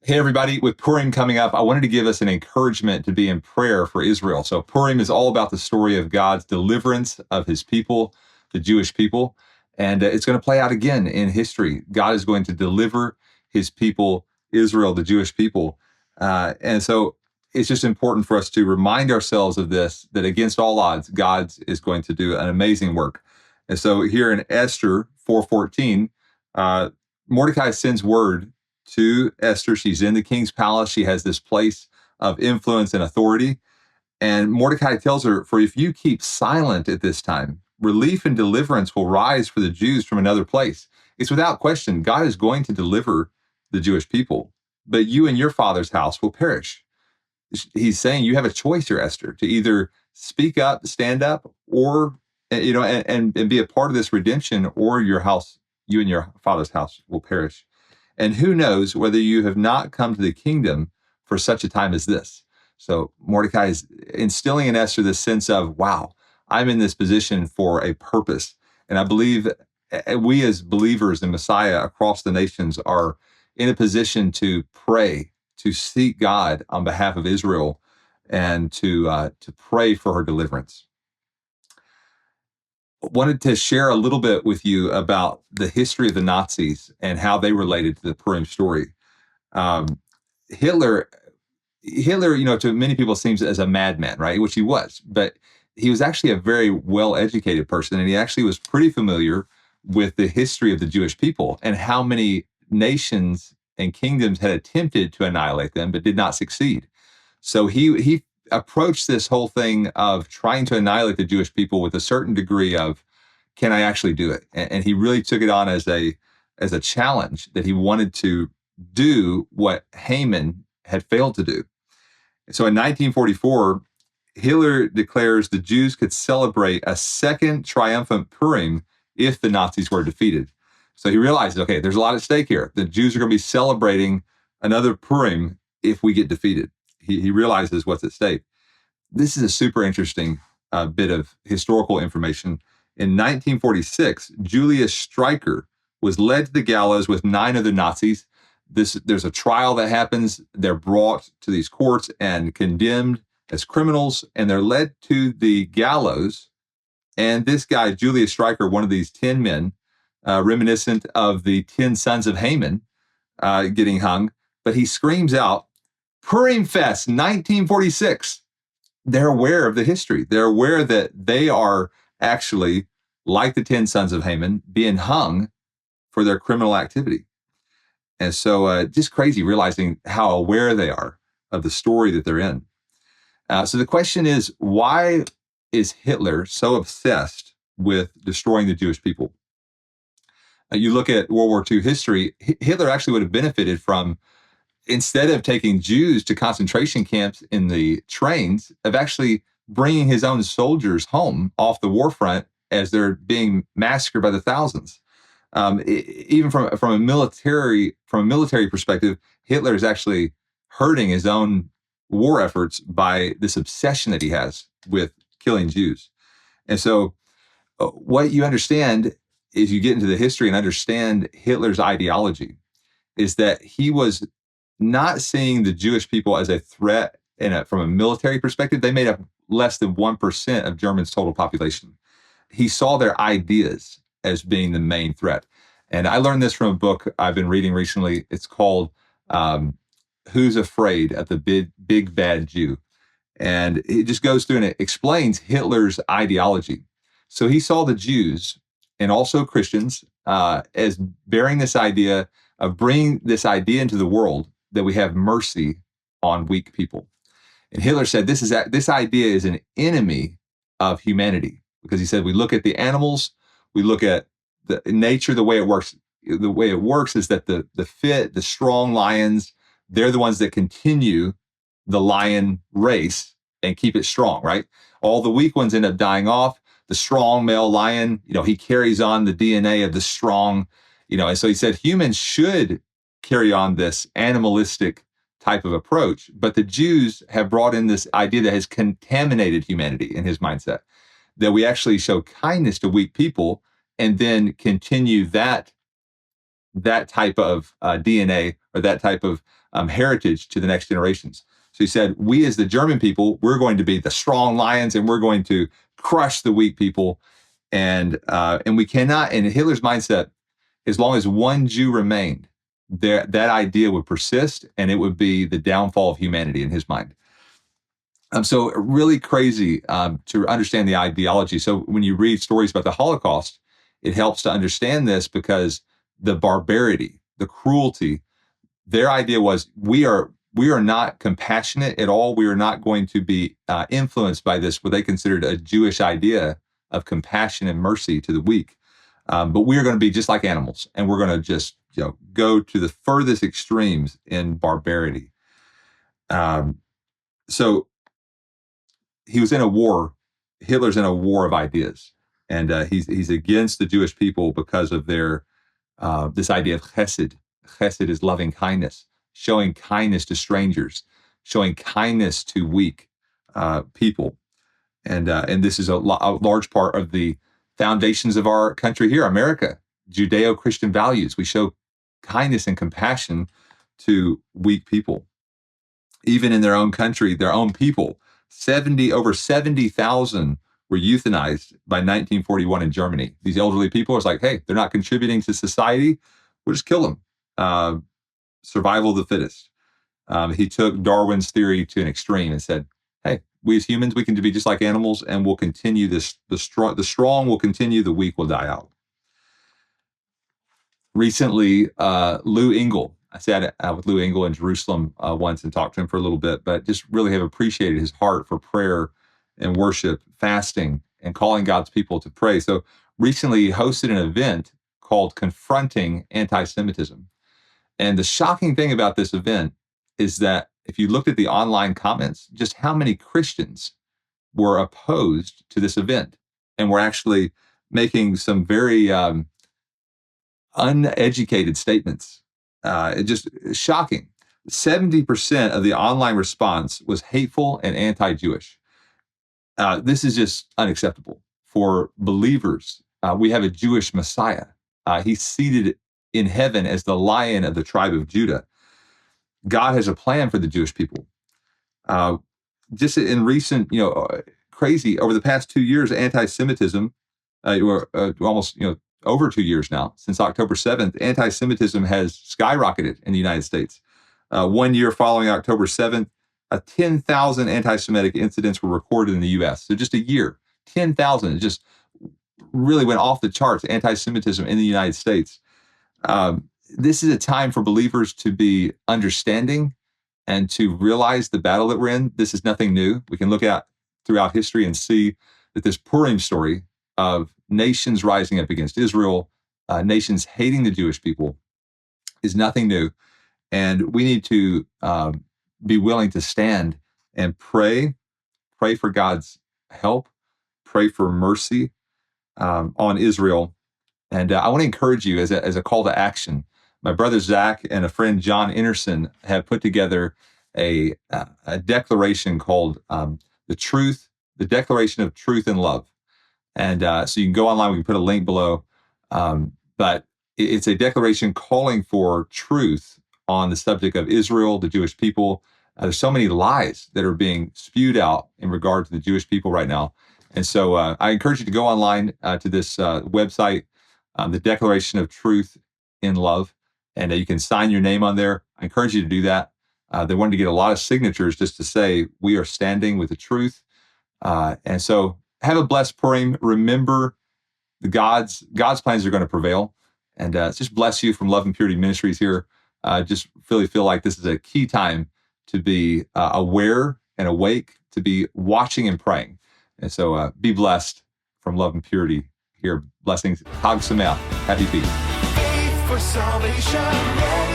Hey, everybody, with Purim coming up, I wanted to give us an encouragement to be in prayer for Israel. So, Purim is all about the story of God's deliverance of his people, the Jewish people. And it's going to play out again in history. God is going to deliver his people, Israel, the Jewish people. And so it's just important for us to remind ourselves of this, that against all odds, God is going to do an amazing work. And so here in Esther 4:14, Mordecai sends word to Esther. She's in the king's palace. She has this place of influence and authority. And Mordecai tells her, "For if you keep silent at this time, relief and deliverance will rise for the Jews from another place." It's without question, God is going to deliver the Jewish people, but you and your father's house will perish. He's saying you have a choice here, Esther, to either speak up, stand up, or and be a part of this redemption, or your house, you and your father's house will perish. And who knows whether you have not come to the kingdom for such a time as this. So Mordecai is instilling in Esther this sense of, wow, I'm in this position for a purpose. And I believe we as believers in Messiah across the nations are in a position to pray, to seek God on behalf of Israel, and to pray for her deliverance. Wanted to share a little bit with you about the history of the Nazis and how they related to the Purim story. Um, Hitler, to many people seems as a madman, right? Which he was, but he was actually a very well-educated person, and he actually was pretty familiar with the history of the Jewish people and how many nations and kingdoms had attempted to annihilate them but did not succeed. So he approached this whole thing of trying to annihilate the Jewish people with a certain degree of, can I actually do it? And he really took it on as a challenge that he wanted to do what Haman had failed to do. So in 1944, Hitler declares the Jews could celebrate a second triumphant Purim if the Nazis were defeated. So he realized, okay, there's a lot at stake here. The Jews are going to be celebrating another Purim if we get defeated. He realizes what's at stake. This is a super interesting bit of historical information. In 1946, Julius Streicher was led to the gallows with 9 other Nazis. There's a trial that happens. They're brought to these courts and condemned as criminals, and they're led to the gallows. And this guy, Julius Streicher, one of these 10 men, reminiscent of the 10 sons of Haman getting hung, but he screams out, "Purim Fest 1946." They're aware of the history. They're aware that they are actually, like the 10 sons of Haman, being hung for their criminal activity. And so just crazy realizing how aware they are of the story that they're in. So the question is, why is Hitler so obsessed with destroying the Jewish people? You look at World War II history, Hitler actually would have benefited from, instead of taking Jews to concentration camps in the trains, of actually bringing his own soldiers home off the war front as they're being massacred by the thousands. Even from a military perspective, Hitler is actually hurting his own war efforts by this obsession that he has with killing Jews. And so, what you understand is, you get into the history and understand Hitler's ideology, is that he was not seeing the Jewish people as a threat from a military perspective. They made up less than 1% of Germany's total population. He saw their ideas as being the main threat. And I learned this from a book I've been reading recently. It's called Who's Afraid of the Big Bad Jew? And it just goes through and it explains Hitler's ideology. So he saw the Jews and also Christians as bearing this idea of bringing this idea into the world that we have mercy on weak people. And Hitler said this idea is an enemy of humanity, because he said, we look at the animals, we look at the nature, the way it works. The way it works is that the strong lions, they're the ones that continue the lion race and keep it strong, right? All the weak ones end up dying off. The strong male lion, he carries on the DNA of the strong, and so he said humans should carry on this animalistic type of approach, but the Jews have brought in this idea that has contaminated humanity in his mindset, that we actually show kindness to weak people and then continue that type of DNA, or that type of heritage to the next generations. So he said, we as the German people, we're going to be the strong lions and we're going to crush the weak people. And we cannot, in Hitler's mindset, as long as one Jew remained, that idea would persist and it would be the downfall of humanity in his mind. So really crazy to understand the ideology. So when you read stories about the Holocaust, it helps to understand this because the barbarity, the cruelty, their idea was we are not compassionate at all. We are not going to be influenced by this, what they considered a Jewish idea of compassion and mercy to the weak. But we are going to be just like animals, and we're going to just go to the furthest extremes in barbarity. So he was in a war. Hitler's in a war of ideas, and he's against the Jewish people because of their this idea of chesed. Chesed is loving kindness, showing kindness to strangers, showing kindness to weak people, and this is a large part of the foundations of our country here, America. Judeo-Christian values. We show kindness and compassion to weak people, even in their own country, their own people. Over 70,000 were euthanized by 1941 in Germany. These elderly people, it's like, hey, they're not contributing to society. We'll just kill them. Survival of the fittest. He took Darwin's theory to an extreme and said, hey, we as humans, we can be just like animals, and we'll continue this. The strong will continue, the weak will die out. Recently, Lou Engle, I sat with Lou Engle in Jerusalem once and talked to him for a little bit, but just really have appreciated his heart for prayer and worship, fasting, and calling God's people to pray. So recently he hosted an event called Confronting Anti-Semitism. And the shocking thing about this event is that if you looked at the online comments, just how many Christians were opposed to this event and were actually making some very uneducated statements. Just shocking. 70% of the online response was hateful and anti-Jewish. This is just unacceptable for believers. We have a Jewish Messiah. He's seated in heaven as the Lion of the tribe of Judah. God has a plan for the Jewish people. Just in recent, crazy, over the past 2 years, anti-Semitism, almost, over 2 years now, since October 7th, anti-Semitism has skyrocketed in the United States. 1 year following October 7th, 10,000 anti-Semitic incidents were recorded in the U.S. So just a year, 10,000. It just really went off the charts, anti-Semitism in the United States. This is a time for believers to be understanding and to realize the battle that we're in. This is nothing new. We can look at throughout history and see that this Purim story of nations rising up against Israel, nations hating the Jewish people, is nothing new. And we need to be willing to stand and pray for God's help, pray for mercy on Israel. And I want to encourage you as a call to action. My brother Zach and a friend John Innerson have put together a declaration called the Declaration of Truth and Love. And so you can go online, we can put a link below. But it's a declaration calling for truth on the subject of Israel, the Jewish people. There's so many lies that are being spewed out in regard to the Jewish people right now. And so I encourage you to go online to this website, the Declaration of Truth in Love, and you can sign your name on there. I encourage you to do that. They wanted to get a lot of signatures just to say we are standing with the truth. And so have a blessed Purim. Remember, God's plans are going to prevail. And just bless you from Love and Purity Ministries here. Just really feel like this is a key time to be aware and awake, to be watching and praying. And so be blessed from Love and Purity here. Blessings. Chag Sameach. Happy feast. Faith for salvation.